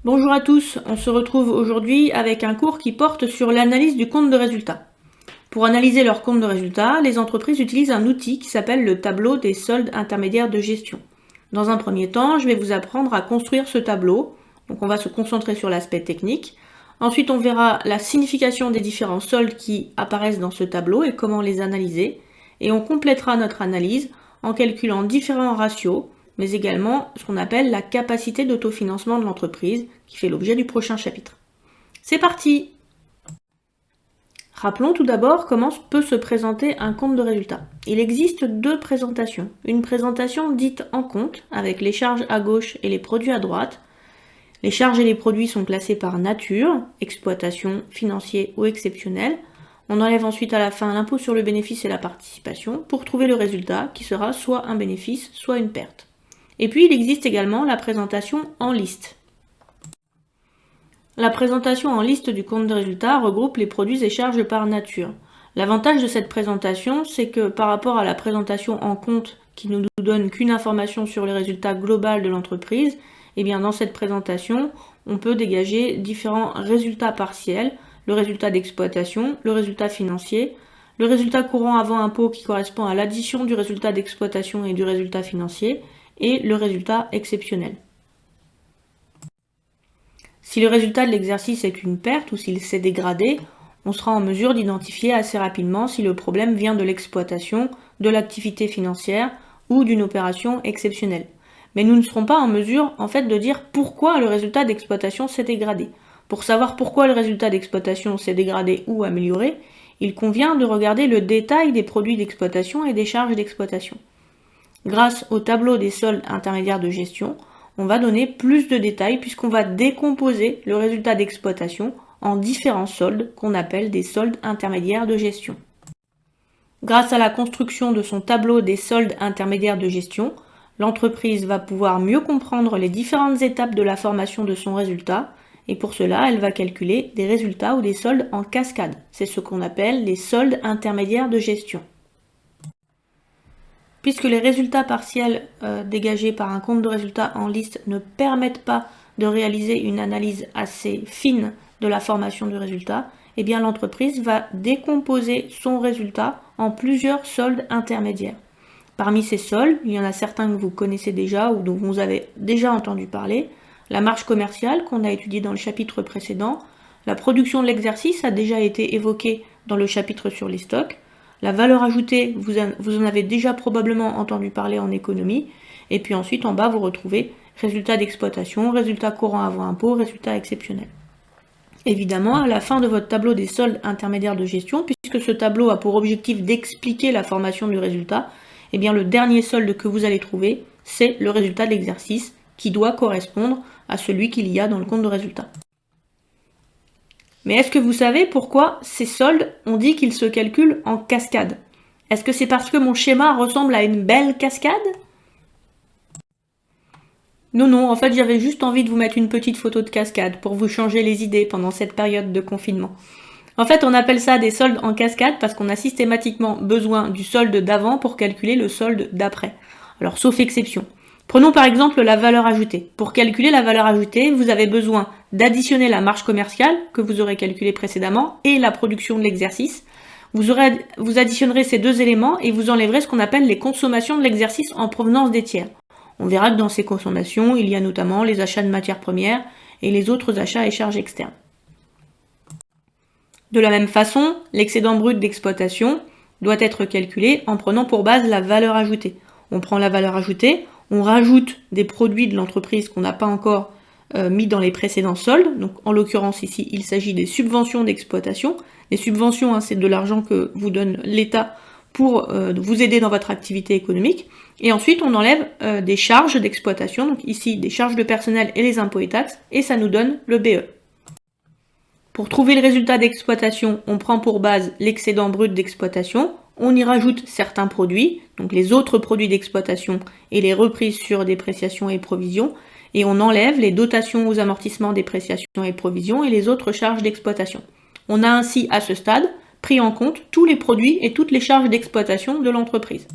Bonjour à tous, on se retrouve aujourd'hui avec un cours qui porte sur l'analyse du compte de résultat. Pour analyser leur compte de résultat, les entreprises utilisent un outil qui s'appelle le tableau des soldes intermédiaires de gestion. Dans un premier temps, je vais vous apprendre à construire ce tableau, donc on va se concentrer sur l'aspect technique. Ensuite, on verra la signification des différents soldes qui apparaissent dans ce tableau et comment les analyser. Et on complétera notre analyse en calculant différents ratios, mais également ce qu'on appelle la capacité d'autofinancement de l'entreprise, qui fait l'objet du prochain chapitre. C'est parti! Rappelons tout d'abord comment peut se présenter un compte de résultat. Il existe deux présentations. Une présentation dite en compte, avec les charges à gauche et les produits à droite. Les charges et les produits sont classés par nature, exploitation, financier ou exceptionnel. On enlève ensuite à la fin l'impôt sur le bénéfice et la participation pour trouver le résultat qui sera soit un bénéfice, soit une perte. Et puis il existe également la présentation en liste. La présentation en liste du compte de résultat regroupe les produits et charges par nature. L'avantage de cette présentation, c'est que par rapport à la présentation en compte qui ne nous donne qu'une information sur le résultat global de l'entreprise, eh bien dans cette présentation, on peut dégager différents résultats partiels, le résultat d'exploitation, le résultat financier, le résultat courant avant impôt qui correspond à l'addition du résultat d'exploitation et du résultat financier, et le résultat exceptionnel. Si le résultat de l'exercice est une perte ou s'il s'est dégradé, on sera en mesure d'identifier assez rapidement si le problème vient de l'exploitation, de l'activité financière ou d'une opération exceptionnelle. Mais nous ne serons pas en mesure de dire pourquoi le résultat d'exploitation s'est dégradé. Pour savoir pourquoi le résultat d'exploitation s'est dégradé ou amélioré, il convient de regarder le détail des produits d'exploitation et des charges d'exploitation. Grâce au tableau des soldes intermédiaires de gestion, on va donner plus de détails puisqu'on va décomposer le résultat d'exploitation en différents soldes qu'on appelle des soldes intermédiaires de gestion. Grâce à la construction de son tableau des soldes intermédiaires de gestion, l'entreprise va pouvoir mieux comprendre les différentes étapes de la formation de son résultat et pour cela, elle va calculer des résultats ou des soldes en cascade. C'est ce qu'on appelle les soldes intermédiaires de gestion. Puisque les résultats partiels dégagés par un compte de résultats en liste ne permettent pas de réaliser une analyse assez fine de la formation du résultat, eh bien l'entreprise va décomposer son résultat en plusieurs soldes intermédiaires. Parmi ces soldes, il y en a certains que vous connaissez déjà ou dont vous avez déjà entendu parler. La marge commerciale qu'on a étudiée dans le chapitre précédent, la production de l'exercice a déjà été évoquée dans le chapitre sur les stocks. La valeur ajoutée, vous en avez déjà probablement entendu parler en économie. Et puis ensuite, en bas, vous retrouvez résultat d'exploitation, résultat courant avant impôt, résultat exceptionnel. Évidemment, à la fin de votre tableau des soldes intermédiaires de gestion, puisque ce tableau a pour objectif d'expliquer la formation du résultat, eh bien le dernier solde que vous allez trouver, c'est le résultat de l'exercice qui doit correspondre à celui qu'il y a dans le compte de résultat. Mais est-ce que vous savez pourquoi ces soldes, on dit qu'ils se calculent en cascade? Est-ce que c'est parce que mon schéma ressemble à une belle cascade? Non, en fait j'avais juste envie de vous mettre une petite photo de cascade pour vous changer les idées pendant cette période de confinement. En fait, on appelle ça des soldes en cascade parce qu'on a systématiquement besoin du solde d'avant pour calculer le solde d'après. Alors, sauf exception. Prenons par exemple la valeur ajoutée. Pour calculer la valeur ajoutée, vous avez besoin d'additionner la marge commerciale que vous aurez calculée précédemment et la production de l'exercice. Vous additionnerez ces deux éléments et vous enlèverez ce qu'on appelle les consommations de l'exercice en provenance des tiers. On verra que dans ces consommations, il y a notamment les achats de matières premières et les autres achats et charges externes. De la même façon, l'excédent brut d'exploitation doit être calculé en prenant pour base la valeur ajoutée. On prend la valeur ajoutée, on rajoute des produits de l'entreprise qu'on n'a pas encore mis dans les précédents soldes. Donc en l'occurrence ici, il s'agit des subventions d'exploitation. Les subventions, c'est de l'argent que vous donne l'État pour vous aider dans votre activité économique. Et ensuite, on enlève des charges d'exploitation, donc ici des charges de personnel et les impôts et taxes, et ça nous donne le BE. Pour trouver le résultat d'exploitation, on prend pour base l'excédent brut d'exploitation, on y rajoute certains produits, donc les autres produits d'exploitation et les reprises sur dépréciation et provisions, et on enlève les dotations aux amortissements, dépréciation et provisions et les autres charges d'exploitation. On a ainsi, à ce stade, pris en compte tous les produits et toutes les charges d'exploitation de l'entreprise.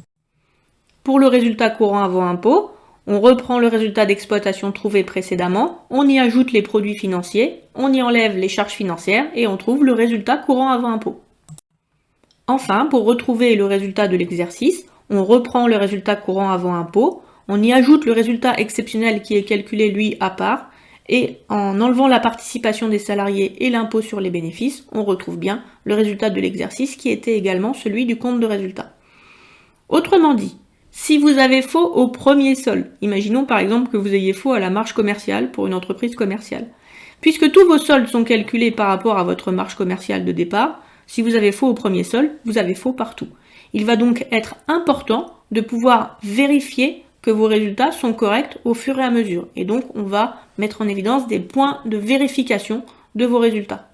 Pour le résultat courant avant impôt, On reprend le résultat d'exploitation trouvé précédemment, on y ajoute les produits financiers, on y enlève les charges financières et on trouve le résultat courant avant impôt. Enfin, pour retrouver le résultat de l'exercice, on reprend le résultat courant avant impôt, on y ajoute le résultat exceptionnel qui est calculé lui à part, et en enlevant la participation des salariés et l'impôt sur les bénéfices, on retrouve bien le résultat de l'exercice qui était également celui du compte de résultat. Autrement dit, si vous avez faux au premier solde, imaginons par exemple que vous ayez faux à la marge commerciale pour une entreprise commerciale. Puisque tous vos soldes sont calculés par rapport à votre marge commerciale de départ, si vous avez faux au premier solde, vous avez faux partout. Il va donc être important de pouvoir vérifier que vos résultats sont corrects au fur et à mesure. Et donc, on va mettre en évidence des points de vérification de vos résultats.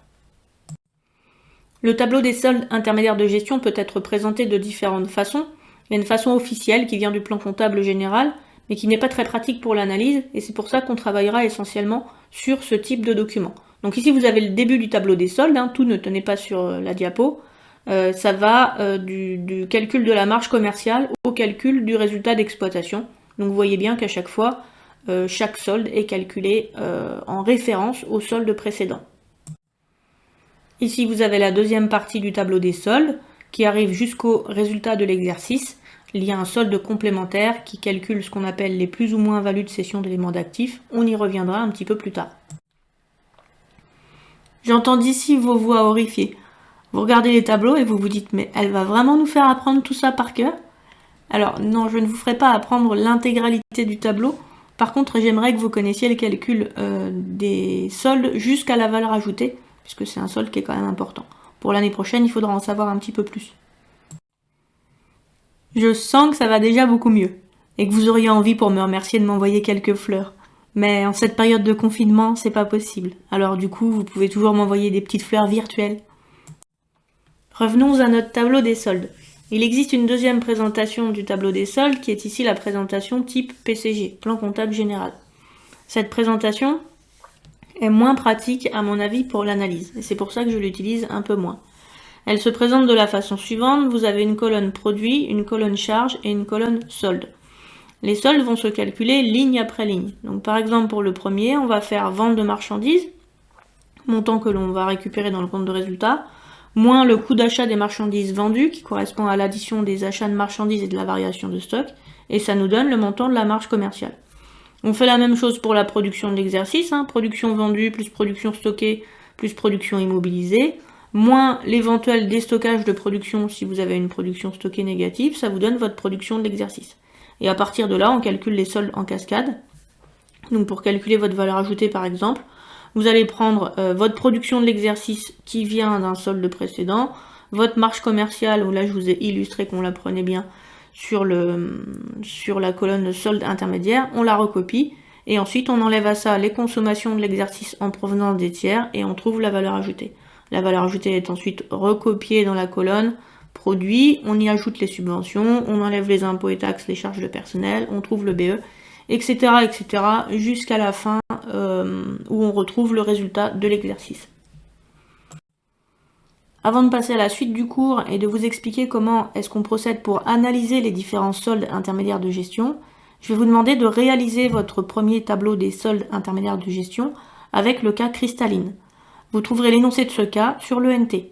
Le tableau des soldes intermédiaires de gestion peut être présenté de différentes façons. Il y a une façon officielle qui vient du plan comptable général, mais qui n'est pas très pratique pour l'analyse, et c'est pour ça qu'on travaillera essentiellement sur ce type de document. Donc ici, vous avez le début du tableau des soldes, tout ne tenez pas sur la diapo. Ça va du calcul de la marge commerciale au calcul du résultat d'exploitation. Donc vous voyez bien qu'à chaque fois, chaque solde est calculé en référence au solde précédent. Ici, vous avez la deuxième partie du tableau des soldes qui arrive jusqu'au résultat de l'exercice. Il y a un solde complémentaire qui calcule ce qu'on appelle les plus ou moins values de cession d'éléments d'actifs. On y reviendra un petit peu plus tard. J'entends d'ici vos voix horrifiées. Vous regardez les tableaux et vous vous dites « mais elle va vraiment nous faire apprendre tout ça par cœur ?» Alors non, je ne vous ferai pas apprendre l'intégralité du tableau. Par contre, j'aimerais que vous connaissiez le calcul des soldes jusqu'à la valeur ajoutée, puisque c'est un solde qui est quand même important. Pour l'année prochaine, il faudra en savoir un petit peu plus. Je sens que ça va déjà beaucoup mieux, et que vous auriez envie pour me remercier de m'envoyer quelques fleurs. Mais en cette période de confinement, c'est pas possible. Alors du coup, vous pouvez toujours m'envoyer des petites fleurs virtuelles. Revenons à notre tableau des soldes. Il existe une deuxième présentation du tableau des soldes qui est ici la présentation type PCG, plan comptable général. Cette présentation est moins pratique à mon avis pour l'analyse, et c'est pour ça que je l'utilise un peu moins. Elle se présente de la façon suivante, vous avez une colonne produit, une colonne charge et une colonne solde. Les soldes vont se calculer ligne après ligne. Donc par exemple pour le premier, on va faire vente de marchandises, montant que l'on va récupérer dans le compte de résultat, moins le coût d'achat des marchandises vendues, qui correspond à l'addition des achats de marchandises et de la variation de stock, et ça nous donne le montant de la marge commerciale. On fait la même chose pour la production de l'exercice, production vendue plus production stockée plus production immobilisée, moins l'éventuel déstockage de production si vous avez une production stockée négative, ça vous donne votre production de l'exercice. Et à partir de là, on calcule les soldes en cascade. Donc pour calculer votre valeur ajoutée par exemple, vous allez prendre votre production de l'exercice qui vient d'un solde précédent, votre marge commerciale, où là je vous ai illustré qu'on la prenait bien sur la colonne de solde intermédiaire, on la recopie, et ensuite on enlève à ça les consommations de l'exercice en provenance des tiers, et on trouve la valeur ajoutée. La valeur ajoutée est ensuite recopiée dans la colonne produit, on y ajoute les subventions, on enlève les impôts et taxes, les charges de personnel, on trouve le BE, etc. etc. jusqu'à la fin où on retrouve le résultat de l'exercice. Avant de passer à la suite du cours et de vous expliquer comment est-ce qu'on procède pour analyser les différents soldes intermédiaires de gestion, je vais vous demander de réaliser votre premier tableau des soldes intermédiaires de gestion avec le cas cristalline. Vous trouverez l'énoncé de ce cas sur l'ENT.